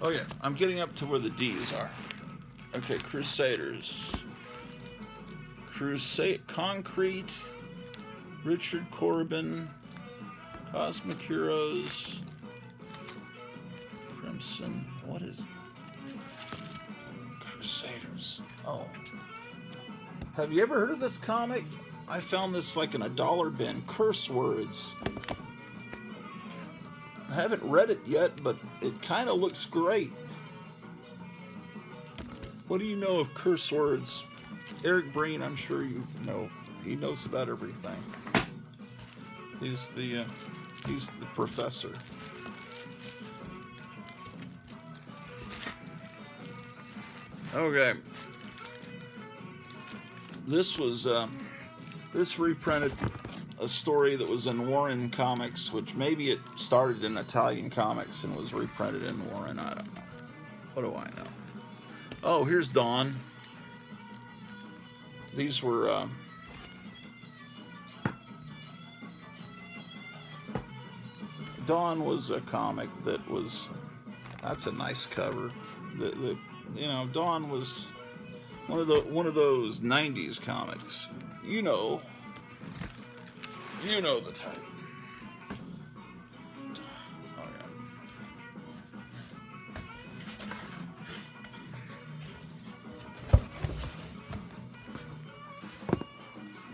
Oh yeah, I'm getting up to where the D's are. Okay, Crusaders. Concrete, Richard Corbin, Cosmic Heroes, Crimson, what is Crusaders? Oh. Have you ever heard of this comic? I found this like in a dollar bin. Curse Words. I haven't read it yet, but it kind of looks great. What do you know of Curse Words? Eric Breen, I'm sure you know. He knows about everything. He's the professor. Okay. This reprinted a story that was in Warren Comics, which maybe it started in Italian Comics and was reprinted in Warren. I don't know. What do I know? Oh, here's Dawn. These were Dawn was a comic that was. That's a nice cover. Dawn was one of those '90s comics. You know the type. Oh yeah.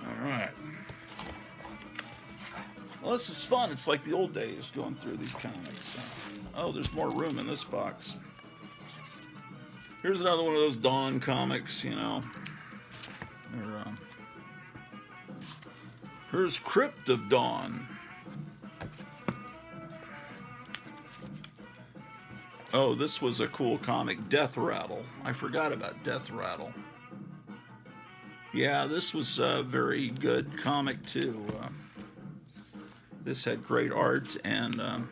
All right. Well, this is fun. It's like the old days going through these comics. Oh, there's more room in this box. Here's another one of those Dawn comics, Here's Crypt of Dawn. Oh, this was a cool comic, Death Rattle. I forgot about Death Rattle. Yeah, this was a very good comic, too. This had great art, and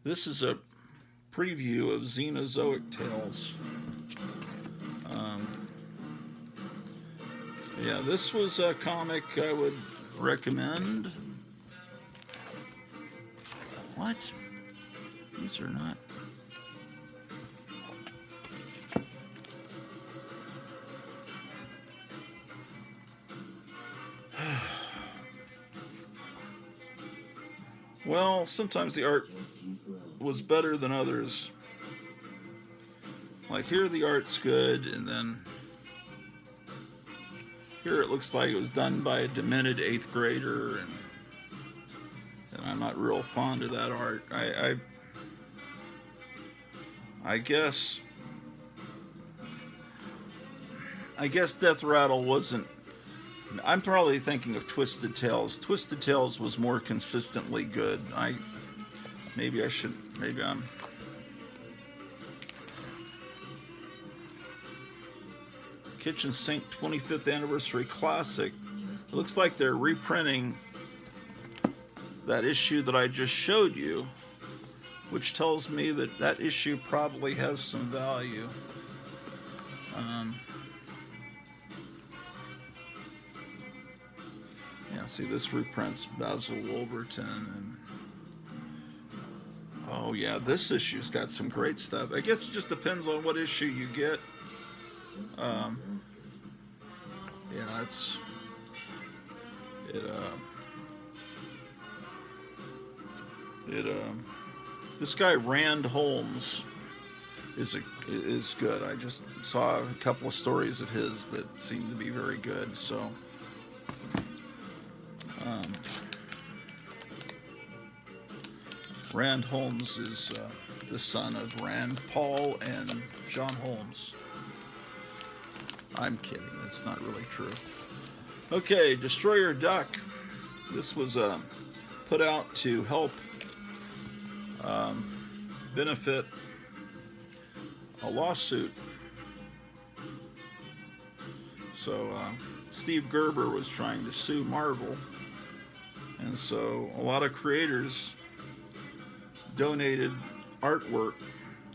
this is a preview of Xenozoic Tales. Yeah, this was a comic I would recommend. What? These are not. Well, sometimes the art was better than others. Like here, the art's good, and then here it looks like it was done by a demented 8th grader, and I'm not real fond of that art. I guess Death Rattle wasn't. I'm probably thinking of Twisted Tales. Twisted Tales was more consistently good. Maybe I'm. Kitchen Sink 25th Anniversary Classic. It looks like they're reprinting that issue that I just showed you, which tells me that that issue probably has some value. Yeah, see, this reprints Basil Wolverton, and oh yeah, this issue's got some great stuff. I guess it just depends on what issue you get. Yeah, it's this guy Rand Holmes is good. I just saw a couple of stories of his that seemed to be very good. So, Rand Holmes is the son of Rand Paul and John Holmes. I'm kidding. That's not really true. Okay, Destroyer Duck. This was put out to help benefit a lawsuit. So Steve Gerber was trying to sue Marvel, and so a lot of creators donated artwork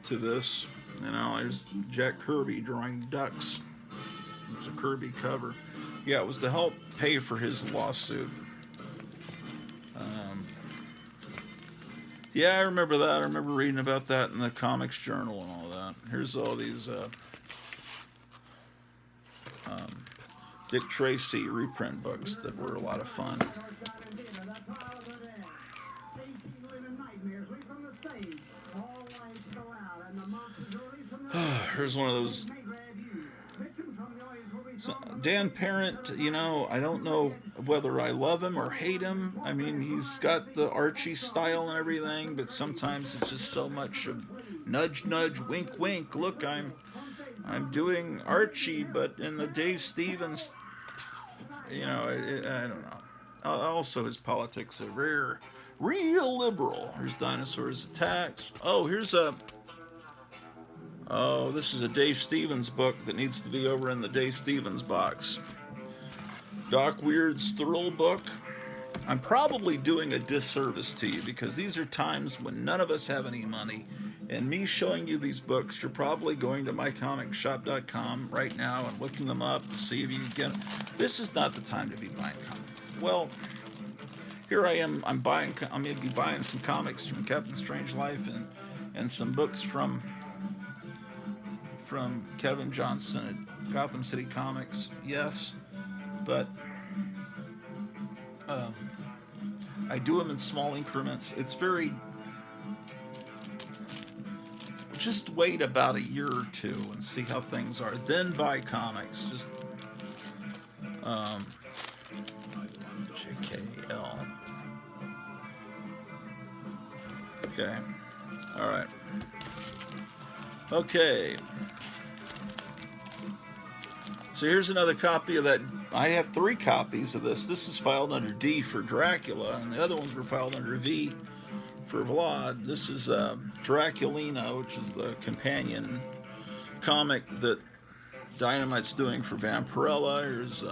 to this. You know, there's Jack Kirby drawing ducks. It's a Kirby cover. Yeah, it was to help pay for his lawsuit. Yeah, I remember that. I remember reading about that in the Comics Journal and all that. Here's all these Dick Tracy reprint books that were a lot of fun. Here's one of those. So Dan Parent, you know, I don't know whether I love him or hate him. I mean, he's got the Archie style and everything, but sometimes it's just so much of nudge, nudge, wink, wink. Look, I'm doing Archie, but in the Dave Stevens, you know, I don't know. Also, his politics are real liberal. Here's Dinosaurs Attacks. Oh, here's a. Oh, this is a Dave Stevens book that needs to be over in the Dave Stevens box. Doc Weird's Thrill book. I'm probably doing a disservice to you because these are times when none of us have any money. And me showing you these books, you're probably going to mycomicshop.com right now and looking them up to see if you can get them. This is not the time to be buying comics. Well, here I am. I'm going to be buying some comics from Captain Strange-Life and some books from Kevin Johnson at Gotham City Comics, yes, but I do them in small increments. It's very, just wait about a year or two and see how things are, then buy comics. Just JKL. Okay, all right. Okay. So here's another copy of that. I have 3 copies of this. This is filed under D for Dracula, and the other ones were filed under V for Vlad. This is Draculina, which is the companion comic that Dynamite's doing for Vampirella. Here's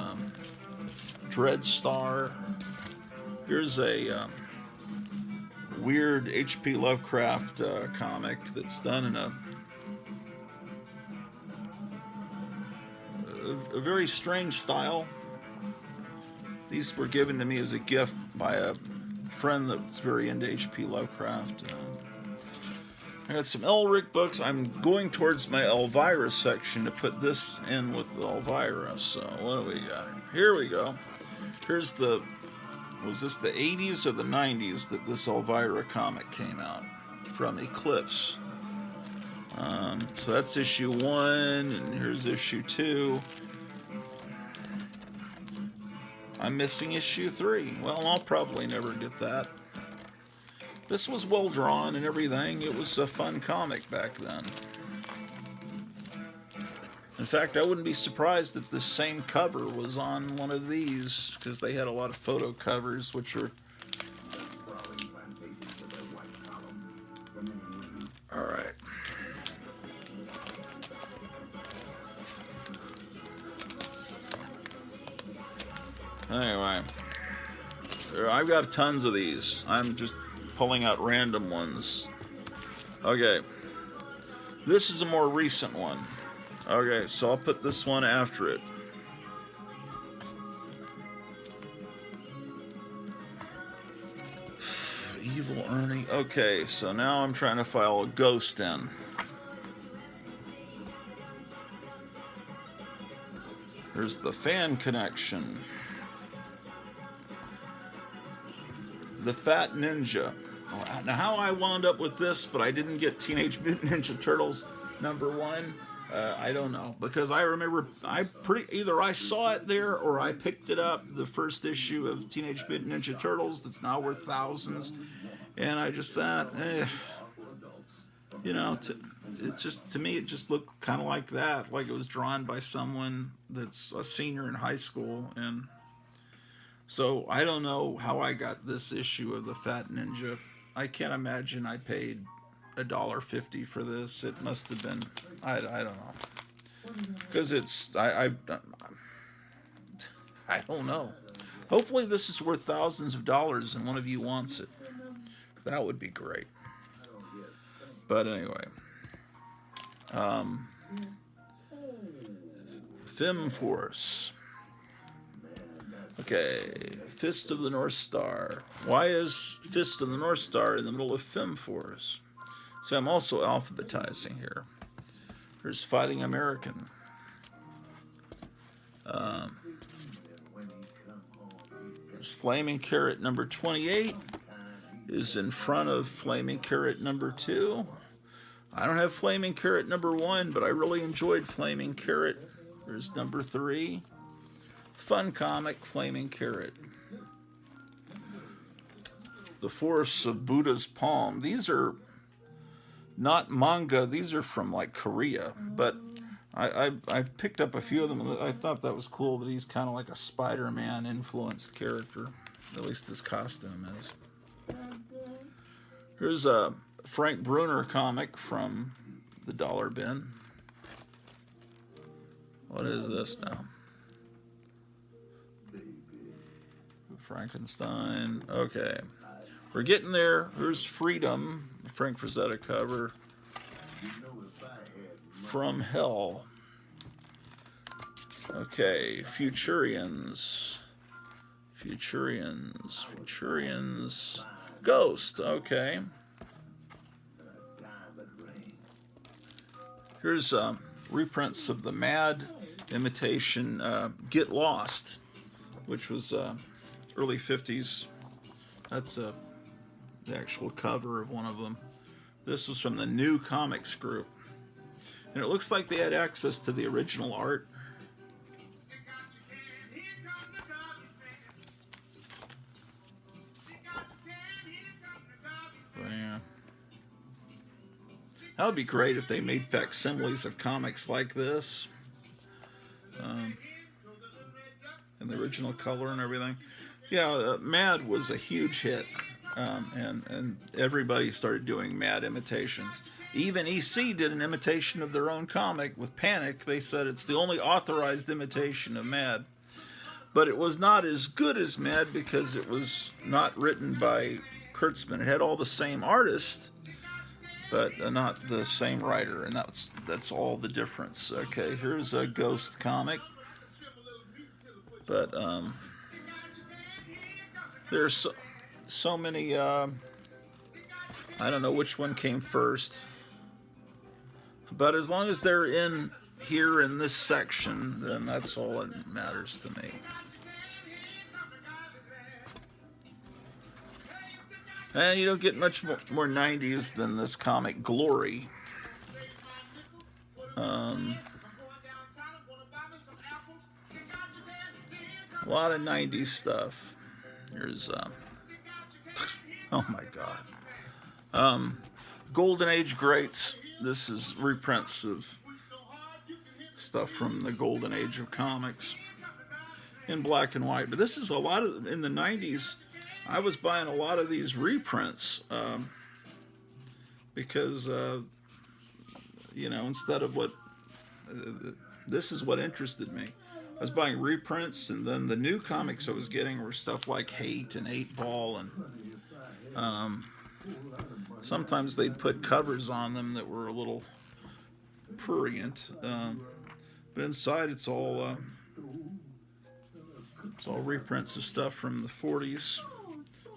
Dreadstar. Here's a weird H.P. Lovecraft comic that's done in a very strange style. These were given to me as a gift by a friend that's very into H.P. Lovecraft. I got some Elric books. I'm going towards my Elvira section to put this in with Elvira. So what do we got? Here we go. Here's the was this the 80s or the 90s that this Elvira comic came out from Eclipse. So that's issue 1, and here's issue 2. I'm missing issue 3. Well, I'll probably never get that. This was well drawn and everything. It was a fun comic back then. In fact, I wouldn't be surprised if this same cover was on one of these, because they had a lot of photo covers, which are... Alright. Anyway, I've got tons of these. I'm just pulling out random ones. Okay, this is a more recent one. Okay, so I'll put this one after it. Evil Ernie. Okay, so now I'm trying to file a ghost in. There's the Fan Connection. The Fat Ninja. Now, how I wound up with this, but I didn't get Teenage Mutant Ninja Turtles #1, I don't know. Because I remember, either I saw it there or I picked it up, the first issue of Teenage Mutant Ninja Turtles that's now worth thousands. And I just thought, you know, to me, it just looked kind of like that. Like it was drawn by someone that's a senior in high school. And so I don't know how I got this issue of the Fat Ninja. I can't imagine I paid $1.50 for this. It must have been, I don't know, because it's I don't know. Hopefully this is worth thousands of dollars and one of you wants it. That would be great. But anyway, Fem Force. Okay, Fist of the North Star. Why is Fist of the North Star in the middle of Fem Force? So I'm also alphabetizing here. There's Fighting American. There's Flaming Carrot #28 is in front of Flaming Carrot #2. I don't have Flaming Carrot #1, but I really enjoyed Flaming Carrot. There's #3. Fun comic, Flaming Carrot. The Force of Buddha's Palm. These are not manga. These are from like Korea. But I picked up a few of them. I thought that was cool that he's kind of like a Spider-Man influenced character. At least his costume is. Here's a Frank Bruner comic from the Dollar Bin. What is this now? Frankenstein. Okay. We're getting there. Here's Freedom, Frank Frazetta cover. From Hell. Okay. Futurians. Ghost. Okay. Here's reprints of the Mad imitation Get Lost, which was early 50s. That's the actual cover of one of them. This was from the New Comics group. And it looks like they had access to the original art. Yeah. That would be great if they made facsimiles of comics like this. In the original color and everything. Yeah, Mad was a huge hit. And everybody started doing Mad imitations. Even EC did an imitation of their own comic with Panic. They said it's the only authorized imitation of Mad. But it was not as good as Mad because it was not written by Kurtzman. It had all the same artist, but not the same writer. And that's all the difference. Okay, here's a Ghost comic. But there's so many, I don't know which one came first. But as long as they're in here in this section, then that's all that matters to me. And you don't get much more 90s than this comic, Glory. A lot of 90s stuff. Here's, oh my God. Golden Age greats. This is reprints of stuff from the Golden Age of comics in black and white. But this is a lot of, in the 90s, I was buying a lot of these reprints because, you know, instead of what, this is what interested me. I was buying reprints, and then the new comics I was getting were stuff like Hate and 8-Ball, and sometimes they'd put covers on them that were a little prurient, but inside it's all reprints of stuff from the 40s,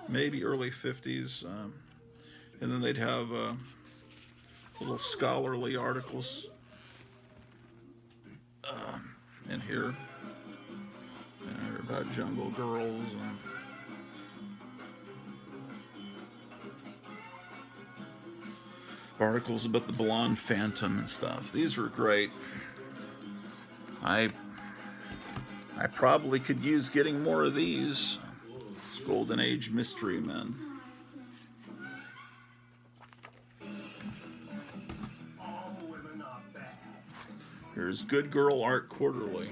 maybe early 50s, and then they'd have little scholarly articles in here about jungle girls and articles about the blonde phantom and stuff. These were great. I probably could use getting more of these. It's Golden Age Mystery Men. Here's Good Girl Art Quarterly.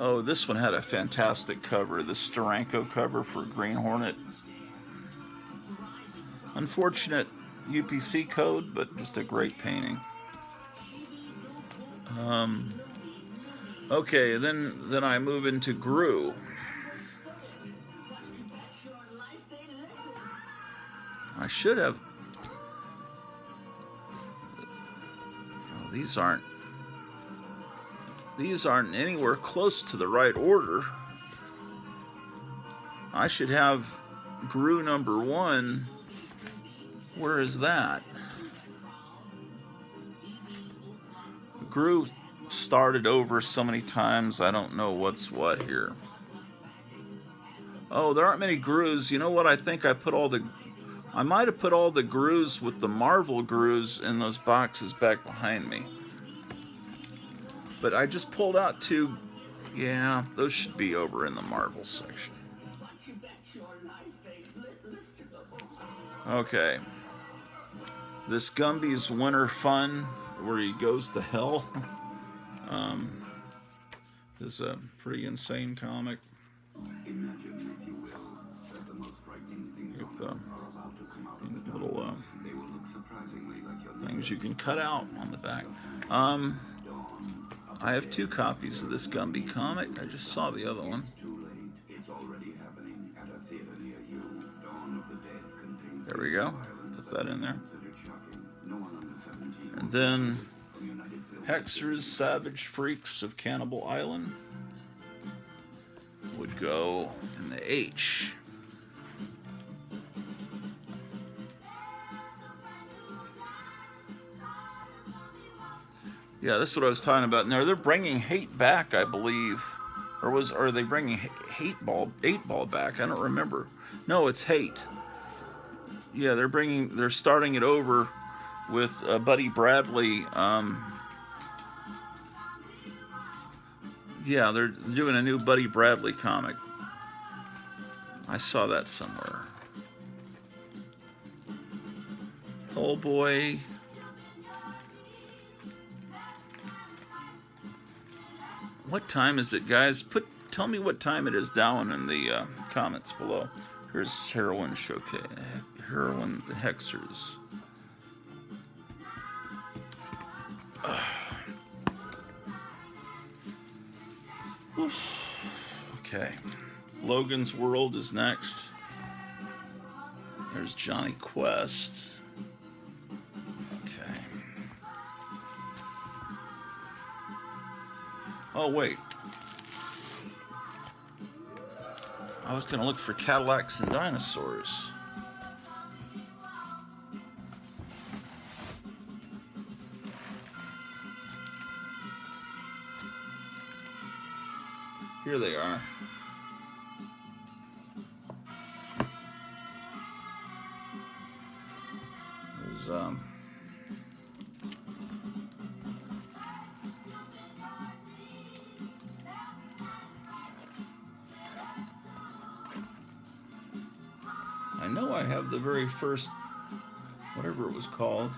Oh, this one had a fantastic cover. The Steranko cover for Green Hornet. Unfortunate UPC code, but just a great painting. Okay, then I move into Gru. I should have. Oh, these aren't anywhere close to the right order. I should have Gru number 1. Where is that? Gru started over so many times, I don't know what's what here. Oh, there aren't many Grus. You know what? I think I might have put all the Grus with the Marvel Grus in those boxes back behind me. But I just pulled out 2. Yeah, those should be over in the Marvel section. Okay. This Gumby's Winter Fun, where he goes to hell, is a pretty insane comic. Imagine, if you will, that the most frightening things With are about to come out of the little tunnel. They will look surprisingly like your things you can cut out on the back. I have 2 copies of this Gumby comic. I just saw the other one. Too late. It's already happening at a theater near you. Dawn of the Dead contains There we go. Put that in there. considered shocking. No one under 17 And then United Films Hexer's Savage Freaks of Cannibal Island would go in the H. Yeah, this is what I was talking about. Now they're bringing Hate back, I believe, or are they bringing 8-Ball back? I don't remember. No, it's Hate. Yeah, they're starting it over with Buddy Bradley. Yeah, they're doing a new Buddy Bradley comic. I saw that somewhere. Oh boy. What time is it, guys? Tell me what time it is down in the comments below. Here's Heroin Showcase. Heroin the Hexers. Okay. Logan's World is next. There's Johnny Quest. Okay. Oh, wait. I was going to look for Cadillacs and Dinosaurs. Here they are. There's I know I have the very first, whatever it was called.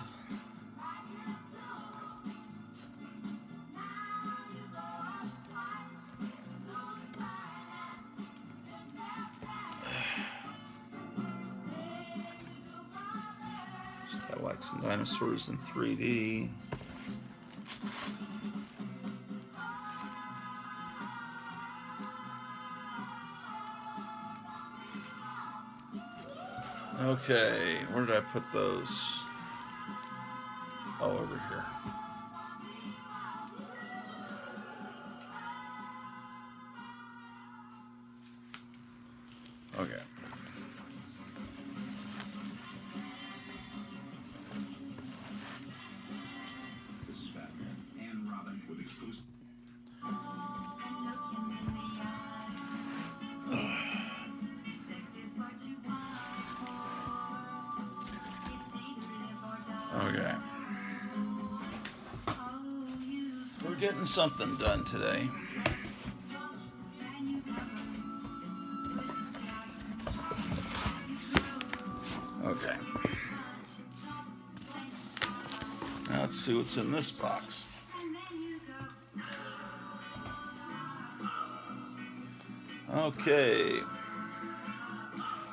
Cadillacs and Dinosaurs in 3D. Okay, where did I put those? Oh, over here. Okay. This is Batman and Robin with exclusive. Okay. We're getting something done today. Okay. Now let's see what's in this box. Okay.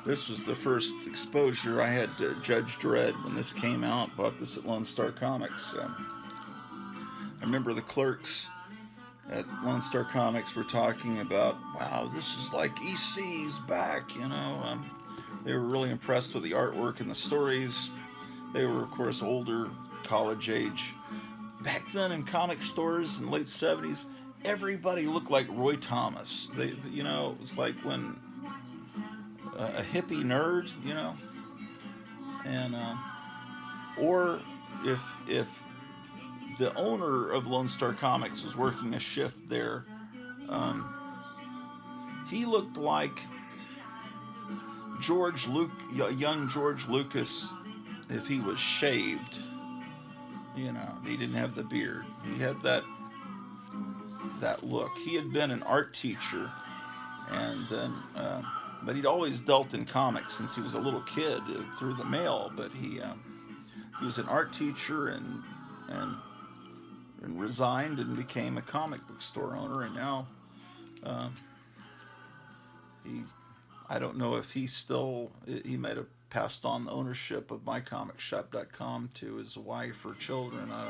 This was the first exposure I had to Judge Dredd when this came out. Bought this at Lone Star Comics. I remember the clerks at Lone Star Comics were talking about, wow, this is like EC's back, you know. They were really impressed with the artwork and the stories. They were, of course, older, college age. Back then in comic stores in the late 70s, everybody looked like Roy Thomas. You know, it was like when a hippie nerd, you know, and or if the owner of Lone Star Comics was working a shift there, he looked like young George Lucas, if he was shaved. You know, he didn't have the beard. He had that look. He had been an art teacher, and then, but he'd always dealt in comics since he was a little kid through the mail. But he was an art teacher and resigned and became a comic book store owner, and now I don't know if he might have passed on the ownership of mycomicshop.com to his wife or children. I don't